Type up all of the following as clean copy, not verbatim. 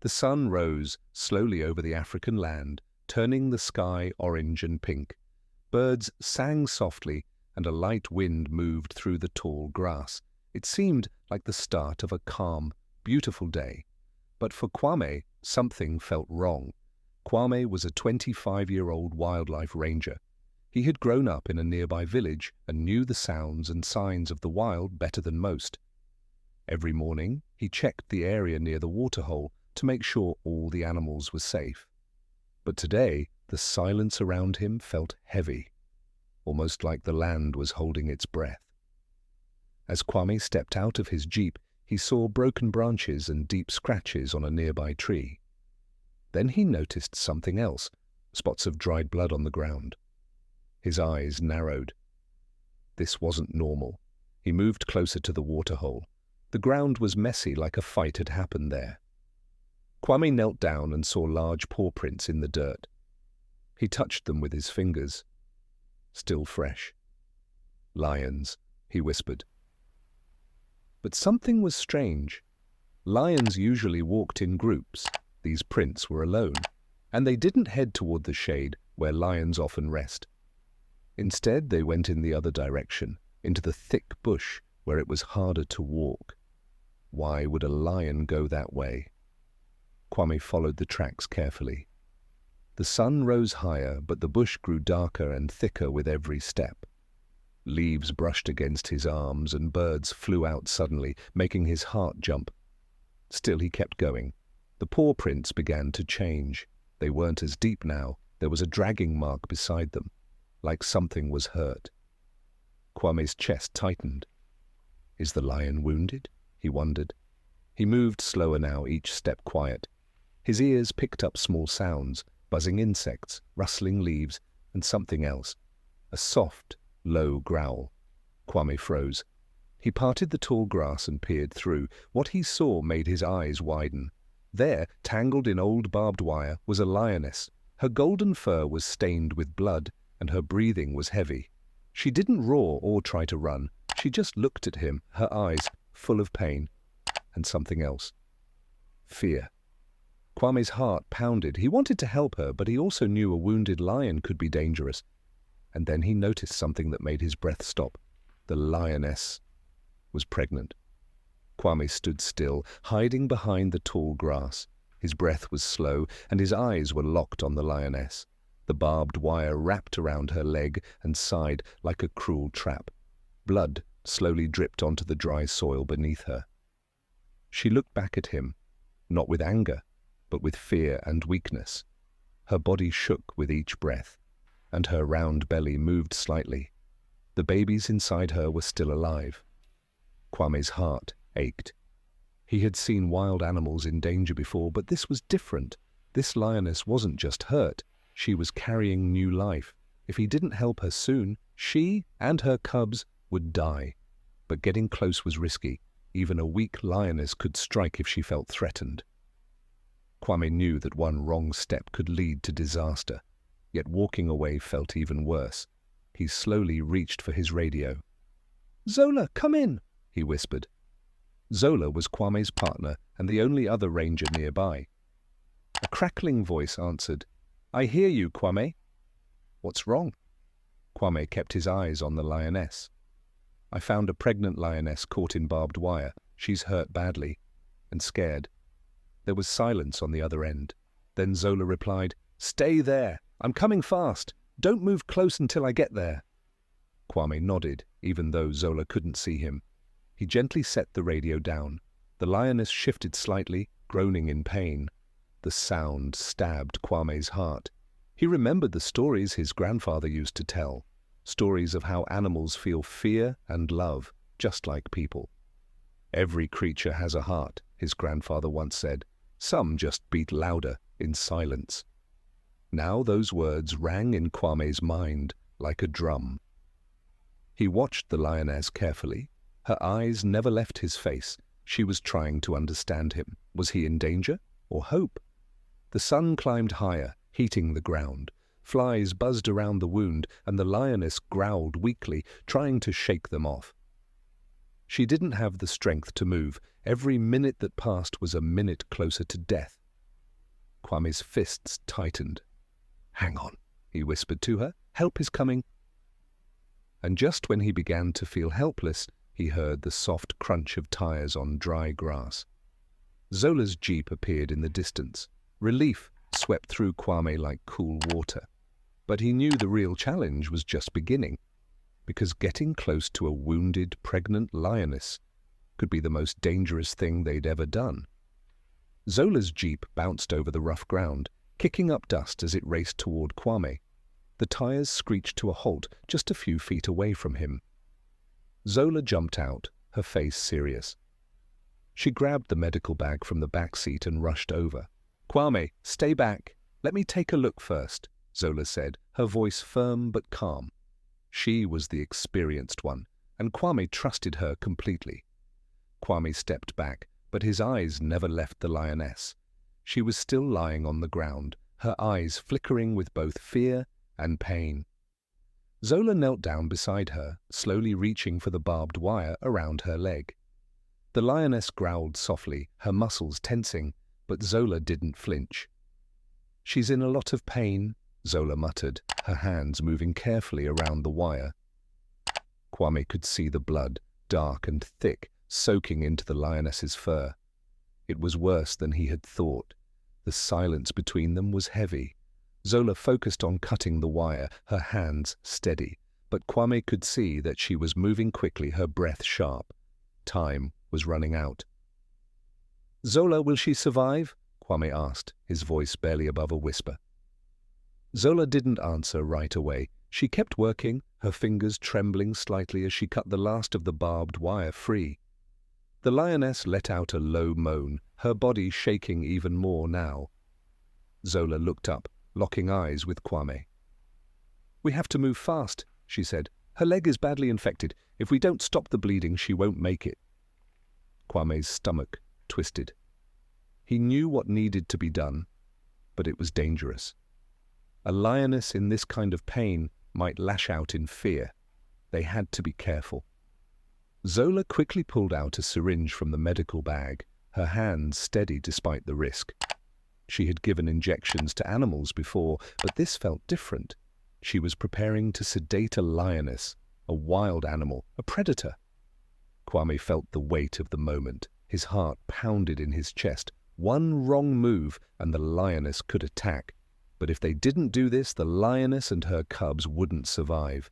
The sun rose slowly over the African land, turning the sky orange and pink. Birds sang softly, and a light wind moved through the tall grass. It seemed like the start of a calm, beautiful day. But for Kwame, something felt wrong. Kwame was a 25-year-old wildlife ranger. He had grown up in a nearby village and knew the sounds and signs of the wild better than most. Every morning, he checked the area near the waterhole to make sure all the animals were safe. But today, the silence around him felt heavy, almost like the land was holding its breath. As Kwame stepped out of his jeep, he saw broken branches and deep scratches on a nearby tree. Then he noticed something else, spots of dried blood on the ground. His eyes narrowed. This wasn't normal. He moved closer to the waterhole. The ground was messy, like a fight had happened there. Kwame knelt down and saw large paw prints in the dirt. He touched them with his fingers. Still fresh. "Lions," he whispered. But something was strange. Lions usually walked in groups. These prints were alone, and they didn't head toward the shade where lions often rest. Instead, they went in the other direction, into the thick bush where it was harder to walk. Why would a lion go that way? Kwame followed the tracks carefully. The sun rose higher, but the bush grew darker and thicker with every step. Leaves brushed against his arms and birds flew out suddenly, making his heart jump. Still he kept going. The paw prints began to change. They weren't as deep now. There was a dragging mark beside them, like something was hurt. Kwame's chest tightened. Is the lion wounded? He wondered. He moved slower now, each step quiet. His ears picked up small sounds, buzzing insects, rustling leaves, and something else. A soft, low growl. Kwame froze. He parted the tall grass and peered through. What he saw made his eyes widen. There, tangled in old barbed wire, was a lioness. Her golden fur was stained with blood, and her breathing was heavy. She didn't roar or try to run. She just looked at him, her eyes full of pain, and something else. Fear. Kwame's heart pounded. He wanted to help her, but he also knew a wounded lion could be dangerous. And then he noticed something that made his breath stop. The lioness was pregnant. Kwame stood still, hiding behind the tall grass. His breath was slow, and his eyes were locked on the lioness. The barbed wire wrapped around her leg and side like a cruel trap. Blood slowly dripped onto the dry soil beneath her. She looked back at him, not with anger, but with fear and weakness. Her body shook with each breath, and her round belly moved slightly. The babies inside her were still alive. Kwame's heart ached. He had seen wild animals in danger before, but this was different. This lioness wasn't just hurt. She was carrying new life. If he didn't help her soon, she and her cubs would die. But getting close was risky. Even a weak lioness could strike if she felt threatened. Kwame knew that one wrong step could lead to disaster, yet walking away felt even worse. He slowly reached for his radio. "Zola, come in," he whispered. Zola was Kwame's partner and the only other ranger nearby. A crackling voice answered, "I hear you, Kwame." "What's wrong?" Kwame kept his eyes on the lioness. "I found a pregnant lioness caught in barbed wire. She's hurt badly and scared." There was silence on the other end. Then Zola replied, "Stay there. I'm coming fast. Don't move close until I get there." Kwame nodded, even though Zola couldn't see him. He gently set the radio down. The lioness shifted slightly, groaning in pain. The sound stabbed Kwame's heart. He remembered the stories his grandfather used to tell, stories of how animals feel fear and love, just like people. "Every creature has a heart," his grandfather once said. "Some just beat louder in silence." Now those words rang in Kwame's mind like a drum. He watched the lioness carefully. Her eyes never left his face. She was trying to understand him. Was he in danger or hope? The sun climbed higher, heating the ground. Flies buzzed around the wound, and the lioness growled weakly, trying to shake them off. She didn't have the strength to move. Every minute that passed was a minute closer to death. Kwame's fists tightened. "Hang on," he whispered to her. "Help is coming." And just when he began to feel helpless, he heard the soft crunch of tires on dry grass. Zola's jeep appeared in the distance. Relief swept through Kwame like cool water. But he knew the real challenge was just beginning, because getting close to a wounded, pregnant lioness could be the most dangerous thing they'd ever done. Zola's jeep bounced over the rough ground, kicking up dust as it raced toward Kwame. The tires screeched to a halt just a few feet away from him. Zola jumped out, her face serious. She grabbed the medical bag from the back seat and rushed over. "Kwame, stay back. Let me take a look first," Zola said, her voice firm but calm. She was the experienced one, and Kwame trusted her completely. Kwame stepped back, but his eyes never left the lioness. She was still lying on the ground, her eyes flickering with both fear and pain. Zola knelt down beside her, slowly reaching for the barbed wire around her leg. The lioness growled softly, her muscles tensing, but Zola didn't flinch. "She's in a lot of pain," Zola muttered, her hands moving carefully around the wire. Kwame could see the blood, dark and thick, soaking into the lioness's fur. It was worse than he had thought. The silence between them was heavy. Zola focused on cutting the wire, her hands steady, but Kwame could see that she was moving quickly, her breath sharp. Time was running out. "Zola, will she survive?" Kwame asked, his voice barely above a whisper. Zola didn't answer right away. She kept working, her fingers trembling slightly as she cut the last of the barbed wire free. The lioness let out a low moan, her body shaking even more now. Zola looked up, locking eyes with Kwame. "We have to move fast," she said. "Her leg is badly infected. If we don't stop the bleeding, she won't make it." Kwame's stomach twisted. He knew what needed to be done, but it was dangerous. A lioness in this kind of pain might lash out in fear. They had to be careful. Zola quickly pulled out a syringe from the medical bag, her hands steady despite the risk. She had given injections to animals before, but this felt different. She was preparing to sedate a lioness, a wild animal, a predator. Kwame felt the weight of the moment. His heart pounded in his chest. One wrong move and the lioness could attack. But if they didn't do this, the lioness and her cubs wouldn't survive.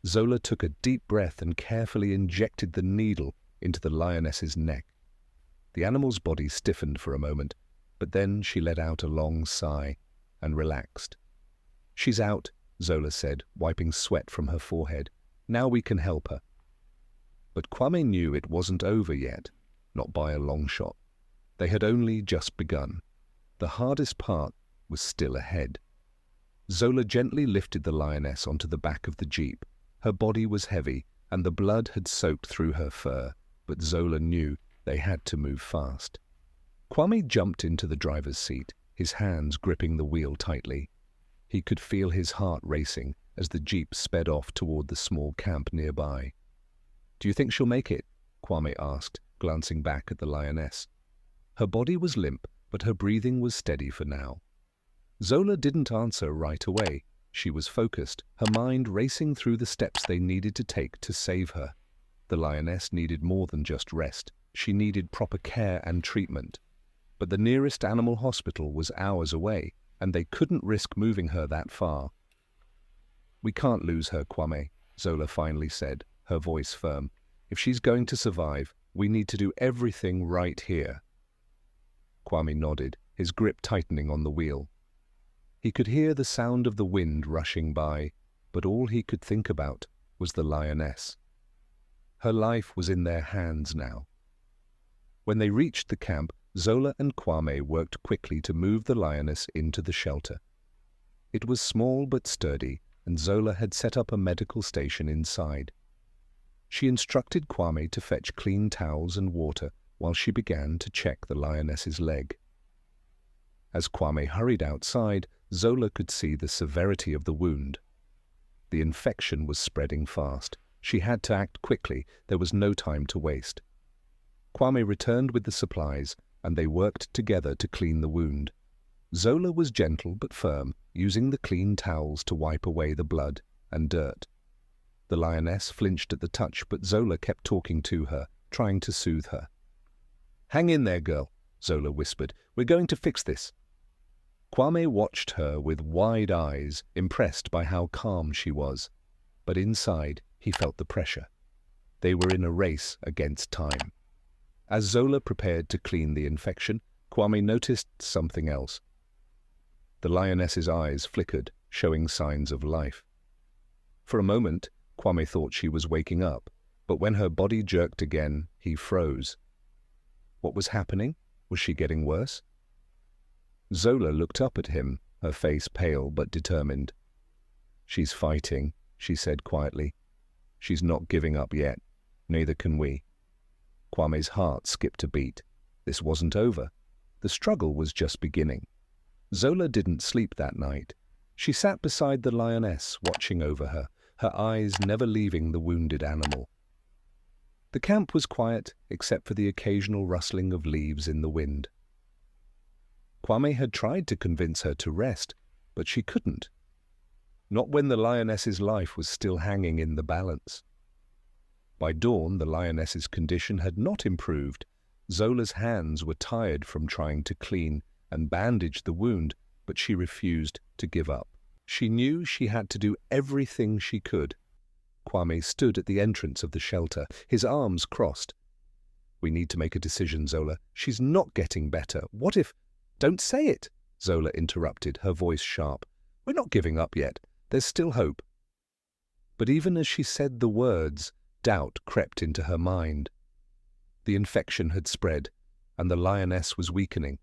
Zola took a deep breath and carefully injected the needle into the lioness's neck. The animal's body stiffened for a moment, but then she let out a long sigh and relaxed. "She's out," Zola said, wiping sweat from her forehead. "Now we can help her." But Kwame knew it wasn't over yet, not by a long shot. They had only just begun. The hardest part was still ahead. Zola gently lifted the lioness onto the back of the jeep. Her body was heavy, and the blood had soaked through her fur, but Zola knew they had to move fast. Kwame jumped into the driver's seat, his hands gripping the wheel tightly. He could feel his heart racing as the jeep sped off toward the small camp nearby. "Do you think she'll make it?" Kwame asked, glancing back at the lioness. Her body was limp, but her breathing was steady for now. Zola didn't answer right away. She was focused, her mind racing through the steps they needed to take to save her. The lioness needed more than just rest. She needed proper care and treatment. But the nearest animal hospital was hours away, and they couldn't risk moving her that far. "We can't lose her, Kwame," Zola finally said, her voice firm. "If she's going to survive, we need to do everything right here." Kwame nodded, his grip tightening on the wheel. He could hear the sound of the wind rushing by, but all he could think about was the lioness. Her life was in their hands now. When they reached the camp, Zola and Kwame worked quickly to move the lioness into the shelter. It was small but sturdy, and Zola had set up a medical station inside. She instructed Kwame to fetch clean towels and water while she began to check the lioness's leg. As Kwame hurried outside, Zola could see the severity of the wound. The infection was spreading fast. She had to act quickly. There was no time to waste. Kwame returned with the supplies, and they worked together to clean the wound. Zola was gentle but firm, using the clean towels to wipe away the blood and dirt. The lioness flinched at the touch, but Zola kept talking to her, trying to soothe her. "Hang in there, girl," Zola whispered. "We're going to fix this." Kwame watched her with wide eyes, impressed by how calm she was. But inside, he felt the pressure. They were in a race against time. As Zola prepared to clean the infection, Kwame noticed something else. The lioness's eyes flickered, showing signs of life. For a moment, Kwame thought she was waking up, but when her body jerked again, he froze. What was happening? Was she getting worse? Zola looked up at him, her face pale but determined. "She's fighting," she said quietly. "She's not giving up yet. Neither can we." Kwame's heart skipped a beat. This wasn't over. The struggle was just beginning. Zola didn't sleep that night. She sat beside the lioness, watching over her, her eyes never leaving the wounded animal. The camp was quiet, except for the occasional rustling of leaves in the wind. Kwame had tried to convince her to rest, but she couldn't. Not when the lioness's life was still hanging in the balance. By dawn, the lioness's condition had not improved. Zola's hands were tired from trying to clean and bandage the wound, but she refused to give up. She knew she had to do everything she could. Kwame stood at the entrance of the shelter, his arms crossed. "We need to make a decision, Zola. She's not getting better. What if—" "Don't say it," Zola interrupted, her voice sharp. "We're not giving up yet. There's still hope." But even as she said the words, doubt crept into her mind. The infection had spread, and the lioness was weakening.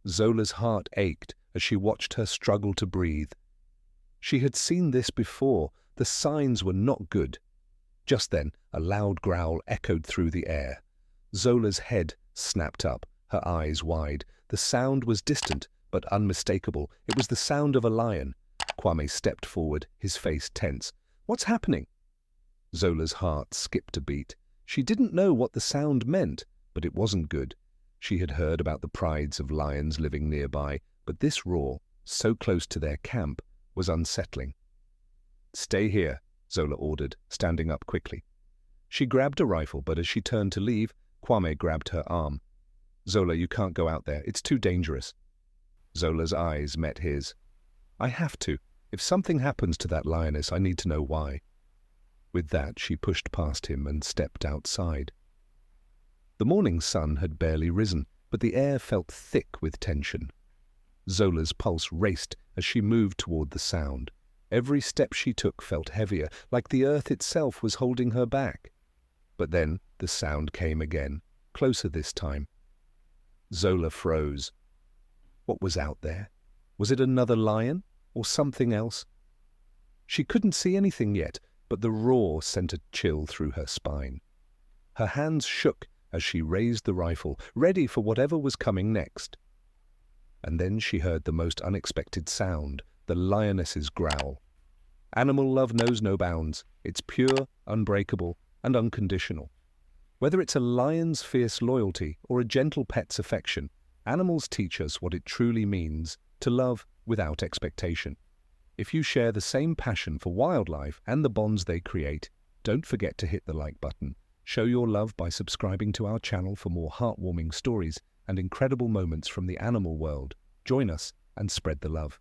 Zola's heart ached as she watched her struggle to breathe. She had seen this before. The signs were not good. Just then, a loud growl echoed through the air. Zola's head snapped up, her eyes wide. The sound was distant, but unmistakable. It was the sound of a lion. Kwame stepped forward, his face tense. "What's happening?" Zola's heart skipped a beat. She didn't know what the sound meant, but it wasn't good. She had heard about the prides of lions living nearby, but this roar, so close to their camp, was unsettling. "Stay here," Zola ordered, standing up quickly. She grabbed a rifle, but as she turned to leave, Kwame grabbed her arm. "Zola, you can't go out there. It's too dangerous." Zola's eyes met his. "I have to. If something happens to that lioness, I need to know why." With that, she pushed past him and stepped outside. The morning sun had barely risen, but the air felt thick with tension. Zola's pulse raced as she moved toward the sound. Every step she took felt heavier, like the earth itself was holding her back. But then the sound came again, closer this time. Zola froze. What was out there? Was it another lion, or something else? She couldn't see anything yet, but the roar sent a chill through her spine. Her hands shook as she raised the rifle, ready for whatever was coming next. And then she heard the most unexpected sound, the lioness's growl. Animal love knows no bounds. It's pure, unbreakable, and unconditional. Whether it's a lion's fierce loyalty or a gentle pet's affection, animals teach us what it truly means to love without expectation. If you share the same passion for wildlife and the bonds they create, don't forget to hit the like button. Show your love by subscribing to our channel for more heartwarming stories and incredible moments from the animal world. Join us and spread the love.